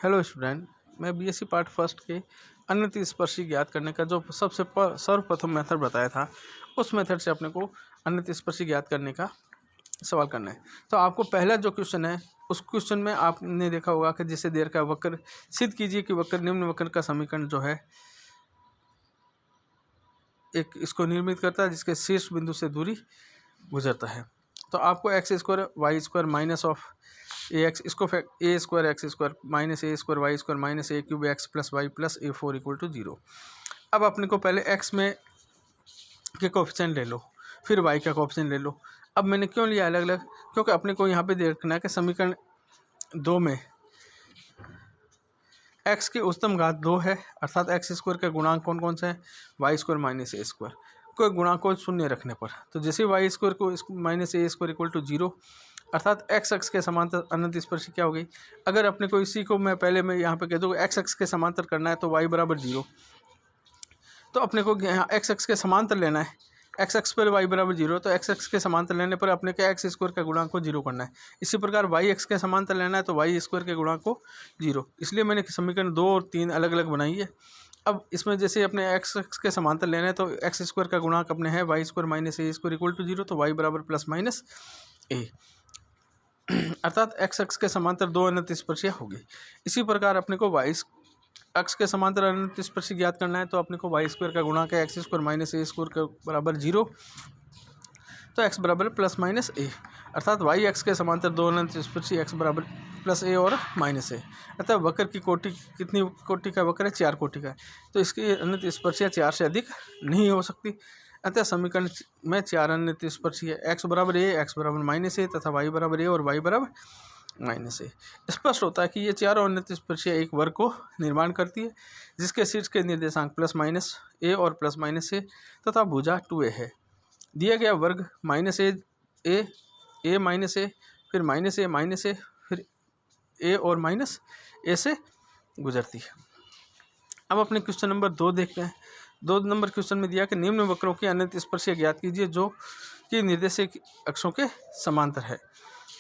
Hello student, मैं BSc part first के अनंत स्पर्शी ज्ञात करने का जो सबसे सर्वप्रथम मेथड बताया था, उस मेथड से अपने को अनंत स्पर्शी ज्ञात करने का सवाल करना है। तो आपको पहला जो क्वेश्चन है, उस क्वेश्चन में आपने देखा होगा कि जिसे देर का वक्र सिद्ध कीजिए कि वक्र निम्न वक्र का समीकरण जो है एक इसको निर्मित करता है जिसके शीर्ष बिंदु से दूरी गुजरता है। तो आपको X square Y square minus of A X, इसको A square X square minus A square Y square minus A cube X plus Y plus A four equal to 0। अब अपने को पहले एक्स में के कोफिशिएंट ले लो, फिर वाई का कोफिशिएंट ले लो। अब मैंने क्यों लिया अलग अलग, क्योंकि अपने को यहाँ पे देखना है कि समीकरण 2 में एक्स की उच्चतम घात 2 है, अर्थात एक्स स्क्वायर का गुणांक कौन कौन सा है, वाई स्क्वायर माइनस ए स्क्वायर को गुणांक को शून्य रखने पर। तो जैसे वाई स्क्वायर को minus A square equal to 0, अर्थात एक्स अक्ष के समांतर अनंत स्पर्शी क्या हो गई। अगर अपने को इसी को मैं यहाँ पे कह दूँ एक्स अक्ष के समांतर करना है तो वाई बराबर 0, तो अपने को यहाँ एक्स अक्ष के समांतर लेना है। एक्स अक्ष पर वाई बराबर 0, तो एक्स अक्ष के समांतर लेने पर अपने के एक्स स्क्वायर का गुणांक को 0 करना है। इसी प्रकार वाई अक्ष के समांतर लेना है तो वाई स्क्वायर के गुणांक को 0। इसलिए मैंने समीकरण 2 और 3 अलग अलग बनाई है। अब इसमें जैसे अपने एक्स अक्ष के समांतर लेना है तो एक्स स्क्वायर का गुणांक अपने है y square minus A square equal to 0, तो वाई बराबर प्लस माइनस ए, अर्थात एक्स अक्ष के समांतर 2 अनंत स्पर्शियाँ होगी। इसी प्रकार अपने को वाई अक्ष के समांतर अनंत स्पर्शी ज्ञात करना है तो अपने को वाई स्क्वायर का गुणांक है एक्स स्क्वायर माइनस ए स्क्वायर का बराबर 0, तो एक्स बराबर प्लस माइनस ए, अर्थात वाई एक्स के समांतर 2 अनंत स्पर्शी एक्स बराबर प्लस ए और माइनस ए। अतः वक्र की कोटि कितनी कोटि का वक्र है, 4 कोटि का है, तो इसकी अनंत स्पर्शियाँ 4 से अधिक नहीं हो सकती। अतः समीकरण में 4 अनंत स्पर्शी है, एक्स बराबर ए, एक्स बराबर माइनस ए तथा वाई बराबर ए और वाई बराबर माइनस ए। स्पष्ट होता है कि ये चारों अनंत स्पर्शियाँ एक वर्ग को निर्माण करती है जिसके शीर्ष के निर्देशांक प्लस माइनस ए और प्लस माइनस ए तथा भुजा 2a है। दिया गया वर्ग माइनस ए माइनस ए, फिर माइनस ए, फिर ए और माइनस ए से गुजरती है। अब अपने क्वेश्चन नंबर 2 देखते हैं। 2 नंबर क्वेश्चन में दिया कि निम्न वक्रों की अनंत स्पर्शियाँ ज्ञात कीजिए जो कि निर्देशिक अक्षों के समांतर है।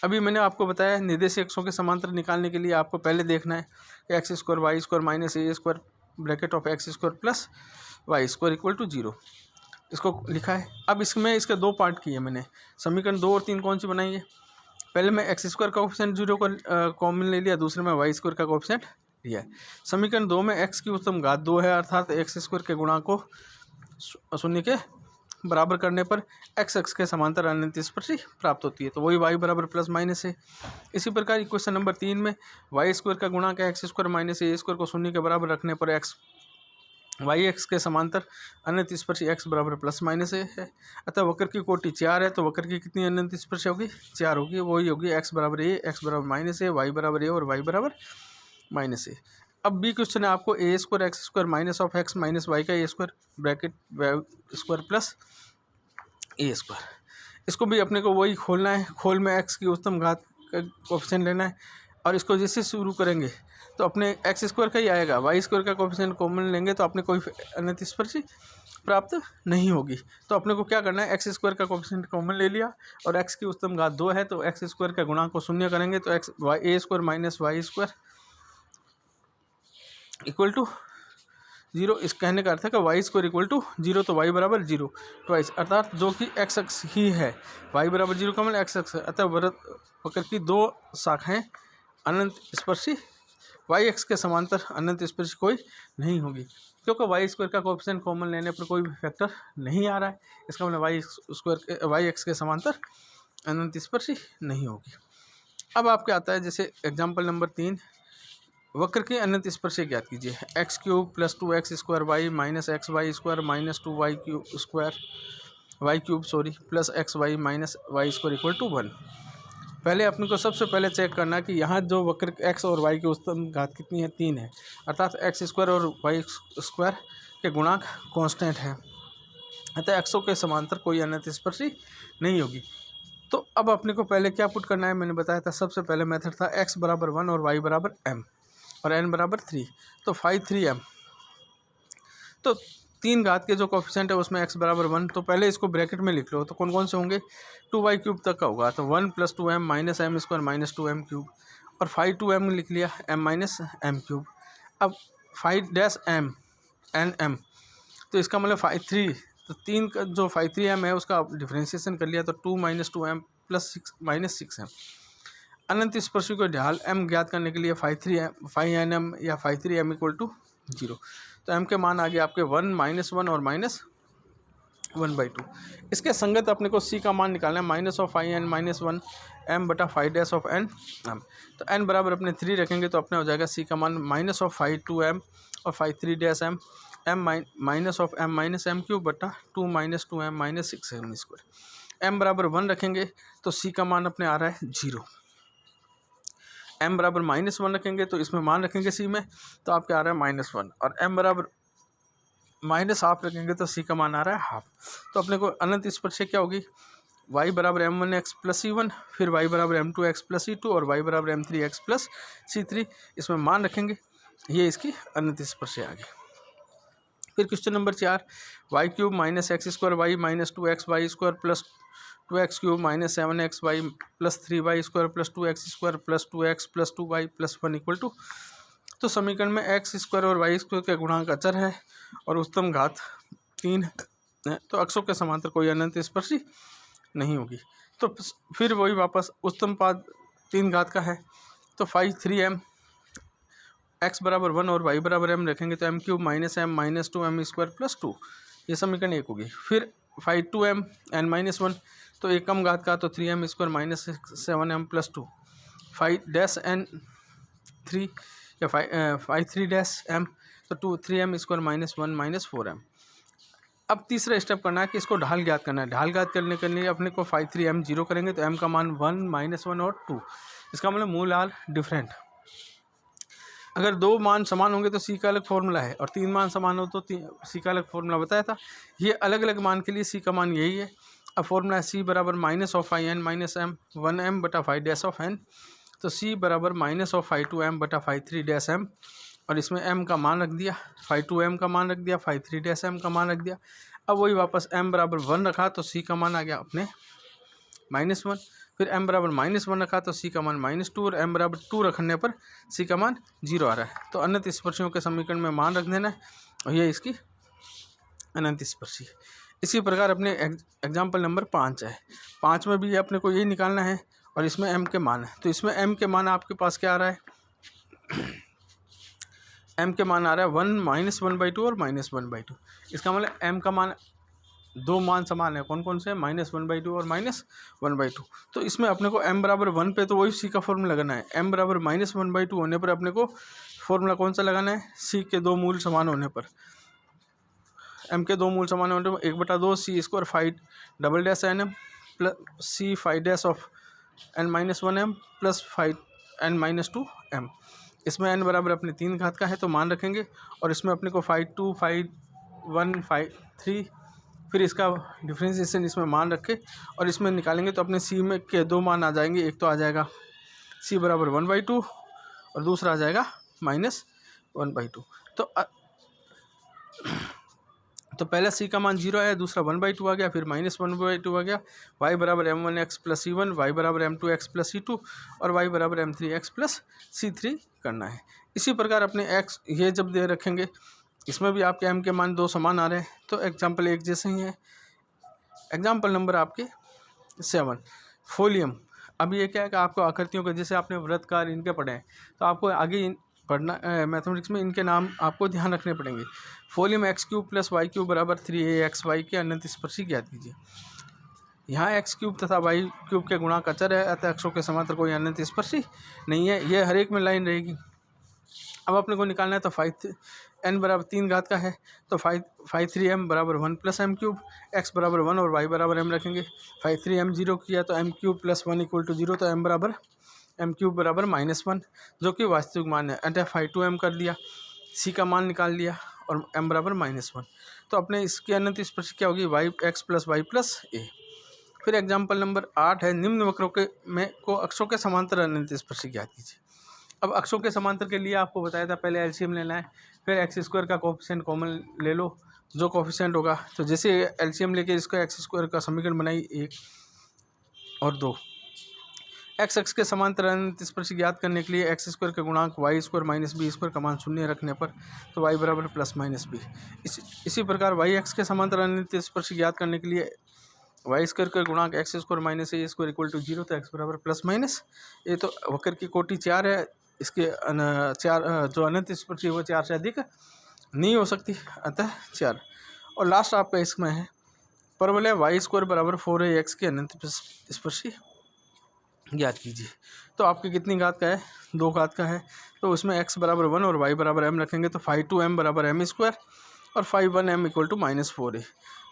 अभी मैंने आपको बताया निर्देशिक अक्षों के समांतर निकालने के लिए आपको पहले देखना है कि x square Y square minus A square bracket of x square plus y square equal to 0, इसको लिखा है। अब इसमें इसके 2 पार्ट किए मैंने। समीकरण 2 और 3 कौन सी बनाई है, पहले मैं एक्स स्क्वायर का कोफिशिएंट 0 को कॉमन ले लिया, दूसरे में वाई स्क्वायर का कोफिशिएंट लिया है। समीकरण 2 में एक्स की उच्चतम घात 2 है, अर्थात एक्स स्क्वायर के गुणांक को शून्य के बराबर करने पर एक्स अक्ष के समांतर अनंत स्पर्शी प्राप्त होती है, तो वही वाई बराबर प्लस माइनस है। इसी प्रकार क्वेश्चन नंबर 3 में वाई स्क्वायर का गुणांक है एक्स स्क्वायर माइनस ए स्क्वायर को शून्य के बराबर रखने पर एक्स वाई एक्स के समांतर अनंत स्पर्शी एक्स बराबर प्लस माइनस ए है। अतः वक्र की कोटि 4 है, तो वक्र की कितनी अनंत स्पर्शी होगी, 4 होगी। वही होगी एक्स बराबर ए, एक्स बराबर माइनस ए, वाई बराबर ए और वाई बराबर माइनस ए। अब बी क्वेश्चन है आपको A square X square minus of X minus Y का A square bracket square plus A square, इसको भी अपने को वही खोलना है। खोल में एक्स की उच्चतम घात का कोफिशिएंट लेना है और इसको जैसे शुरू करेंगे तो अपने एक्स स्क्वायर का ही आएगा, वाई स्क्वायर का कोफिशिएंट कॉमन लेंगे तो अपने कोई अनंत स्पर्शी प्राप्त नहीं होगी। तो अपने को क्या करना है, एक्स स्क्वायर का कोफिशिएंट कॉमन ले लिया और एक्स की उच्चतम घात 2 है तो एक्स स्क्वायर का गुणांक को शून्य करेंगे तो x y a square minus y square equal to 0। इस कहने का अर्थ है कि वाई स्क्वायर इक्वल टू 0, तो वाई बराबर 0 ट्वाइस, अर्थात जो कि एक्स अक्ष ही है, वाई बराबर 0 का मतलब एक्स अक्ष है। अतः वक्र की 2 शाखाएं अनंत स्पर्शी वाई एक्स के समांतर अनंत स्पर्शी कोई नहीं होगी, क्योंकि वाई स्क्वायर का कोएफिशिएंट कॉमन लेने पर कोई भी फैक्टर नहीं आ रहा है। इसका मतलब वाई एक्स के समांतर अनंत स्पर्शी नहीं होगी। अब आपके आता है जैसे एग्जाम्पल नंबर 3, वक्र की अनंत स्पर्शी ज्ञात कीजिए। X cube plus 2x square y minus x y square minus 2y square y cube plus x y minus y square equal to 1। पहले अपने को सबसे पहले चेक करना कि यहाँ जो वक्र x और y की उच्चतम घात कितनी है, 3 है, अर्थात एक्स स्क्वायर और वाई स्क्वायर के गुणांक कांस्टेंट है, अतः एक्सों के समांतर कोई अनंत स्पर्शी नहीं होगी। तो अब अपने को पहले क्या पुट करना है, मैंने बताया था सबसे पहले मेथड था x बराबर 1 और y बराबर m और n बराबर 3, तो 5 3m। तो 3 घात के जो कोफिशिएंट है उसमें x बराबर 1, तो पहले इसको ब्रैकेट में लिख लो। तो कौन कौन से होंगे, 2y क्यूब तक का होगा, तो 1 plus 2m minus m square minus 2m cube और फाई टू एम लिख लिया एम माइनस एम क्यूब। अब phi dash m n M, तो इसका मतलब फाई थ्री, तो तीन का जो फाई थ्री एम है उसका डिफ्रेंशिएशन कर लिया तो 2 minus two M plus 6 minus 6 M. अनंत स्पर्शी को ढाल एम ज्ञात करने के लिए फाई एन एम या phi three M equal to 0। तो एम के मान आ गए आपके 1 -1 और -1/2। इसके संगत अपने को सी का मान निकालना है, minus of phi N minus 1 M बटा phi dash of N M. तो एन बराबर अपने 3 रखेंगे तो अपने हो जाएगा सी का मान minus of phi two M और phi three dash M M minus of M minus M cube बटा 2 minus 2m minus 6m square. M बराबर 1 रखेंगे तो सी का मान अपने आ रहा है 0। एम बराबर -1 रखेंगे तो इसमें मान रखेंगे सी में तो आपके आ रहा है -1, और एम बराबर -हाफ रखेंगे तो सी का मान आ रहा है हाफ। तो अपने को अनंत स्पर्श क्या होगी, y बराबर m1x प्लस c1, फिर y बराबर m2x प्लस c2 और y बराबर m3x प्लस c3। इसमें मान रखेंगे, ये इसकी अनंत स्पर्श आ गई। फिर question number 4, y cube minus x square y minus 2x y square plus 2x cube minus 7x y plus 3y square plus 2x square plus 2x plus 2y plus 1 equal to. तो समीकरण में x square और y square के गुणांक अचर है और उत्तम घात 3 है, तो अक्षों के समांतर कोई अनंत स्पर्शी नहीं होगी। तो फिर वही वापस उत्तम पाद 3 घात का है, तो फाई थ्री एम एक्स बराबर 1 और वाई बराबर m रखेंगे तो m cube minus m minus 2m square plus 2, ये समीकरण 1 होगी। फिर phi two m n minus 1, तो एक कम घात का तो 3m square minus 7m plus 2। Phi dash n 3 या फाई थ्री डैश एम, तो 3m square minus 1 minus 4m। अब तीसरा स्टेप करना है कि इसको ढाल ज्ञात करना है। ढाल ज्ञात करने के लिए अपने को फाई थ्री एम 0 करेंगे तो m का मान 1 -1 और 2, इसका मतलब मूल हाल डिफरेंट। अगर 2 मान समान होंगे तो सी का अलग फॉर्मूला है, और 3 मान समान हो तो सी का अलग फॉर्मूला बताया था। ये अलग अलग मान के लिए सी का मान यही है। अब फॉर्मूला है सी बराबर minus of phi N minus m 1m बटा फाई डैश ऑफ एन, तो सी बराबर minus of phi two m बटा फाई थ्री डैश एम, और इसमें m का मान रख दिया, फाई टू एम का मान रख दिया, फाई थ्री डैश एम का मान रख दिया। अब वही वापस m बराबर 1 रखा तो सी का मान आ गया अपने -1। फिर m बराबर -1 रखा तो सी का मान -2, और m बराबर 2 रखने पर सी का मान 0 आ रहा है। तो अनंत स्पर्शियों के समीकरण में मान रख देना है और ये इसकी अनंत स्पर्शी। इसी प्रकार अपने एग्जाम्पल नंबर 5 है। 5 में भी अपने को यही निकालना है और इसमें m के मान है। तो इसमें m के मान आपके पास क्या आ रहा है, m के मान आ रहा है 1 -1/2 और -1/2। इसका मतलब m का मान 2 मान समान है, कौन कौन से, -1/2 और -1/2। तो इसमें अपने को m बराबर 1 पे तो वही सी का फॉर्मूला लगाना है। m बराबर -1/2 होने पर अपने को फॉर्मूला कौन सा लगाना है, c के 2 मूल समान होने पर। m के 2 मूल समान होने पर 1/2 C square phi double dash N M plus C phi dash of n-1m plus phi n-2m। इसमें n बराबर अपने 3 घात का है तो मान रखेंगे, और इसमें अपने को phi two phi one phi three, फिर इसका डिफ्रेंशिएशन इसमें मान रखे और इसमें निकालेंगे तो अपने सी में के 2 मान आ जाएंगे। एक तो आ जाएगा सी बराबर 1/2 और दूसरा आ जाएगा -1/2। तो पहला सी का मान 0 आया, दूसरा 1/2 आ गया, फिर -1/2 आ गया। y बराबर m1x प्लस c1, y बराबर m2x प्लस c2 और y बराबर m3x प्लस c3 करना है। इसी प्रकार अपने x ये जब दे रखेंगे, इसमें भी आपके m के मान 2 समान आ रहे हैं, तो एग्जाम्पल 1 जैसे ही है। एग्जाम्पल नंबर आपके 7, फोलियम। अब ये क्या है कि आपको आकृतियों के, जैसे आपने वृत्तकार इनके पढ़े हैं, तो आपको आगे पढ़ना मैथमेटिक्स में इनके नाम आपको ध्यान रखने पड़ेंगे। फोलियम x³ प्लस y³ बराबर 3axy के अनंत स्पर्शी ज्ञात कीजिए। यहाँ x³ तथा y³ के गुणांक अचर है, अतः अक्षों के समांतर कोई अनंत स्पर्शी नहीं है। ये हर एक में लाइन रहेगी। अब अपने को निकालना है, तो फाई n बराबर 3 घात का है, तो फाई थ्री एम बराबर 1 प्लस m³ x बराबर 1 और y बराबर m रखेंगे। फाई थ्री एम 0 किया तो m³ प्लस 1 इक्वल टू 0, तो m बराबर m³ बराबर -1 जो कि वास्तविक मान है। अतः फाई टू एम कर दिया, c का मान निकाल लिया और m बराबर -1। तो अपने इसकी अनंत स्पर्शी क्या होगी, x plus y plus a। फिर एग्जाम्पल नंबर 8 है, निम्न वक्रों के में को अक्षों के समांतर अनंत स्पर्शी ज्ञात कीजिए। अब अक्षों के समांतर के लिए आपको बताया था पहले एलसीएम लेना है, फिर x² का कोफिशिएंट कॉमन ले लो, जो कोफिशिएंट होगा। तो जैसे एलसीएम लेके इसका x² का समीकरण बनाई 1 और 2। एक्स के समांतर अनंत स्पर्शी ज्ञात करने के लिए एक्स स्क्वायर के गुणांक y square minus b square का मान शून्य रखने पर तो वाई बराबर प्लस माइनस बी। इसी प्रकार वाई एक्स के समांतर अनंत स्पर्शी ज्ञात करने के लिए वाई स्क्वायर का गुणांक x square minus A square equal to 0 तो एक्स बराबर प्लस माइनस। ये तो वक्र की कोटि 4 है, इसके चार जो अनंत स्पर्शी है वो 4 से अधिक नहीं हो सकती, अतः 4। और लास्ट आपका इसमें है परवलय वाई स्क्वायर बराबर 4ax की अनंत स्पर्शी ज्ञात कीजिए। तो आपके कितनी घात का है, 2 घात का है, तो उसमें x बराबर 1 और y बराबर m रखेंगे तो 5 बराबर m स्क्वायर और 5 इक्वल टू -4a।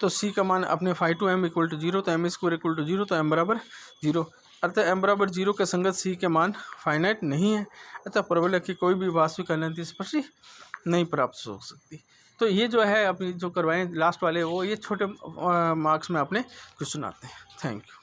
तो c का मान अपने 5 इक्वल टू 0 तो m स्क्वायर इक्वल टू 0 तो m बराबर 0, अर्थात m बराबर 0 के संगत c के मान फाइनाइट नहीं है, अतः परवलय की कोई भी वास्तविक अनंत स्पर्शी नहीं प्राप्त हो सकती। तो ये जो है अपनी जो करवाएं लास्ट वाले वो ये छोटे मार्क्स में अपने क्वेश्चन आते हैं। Thank you.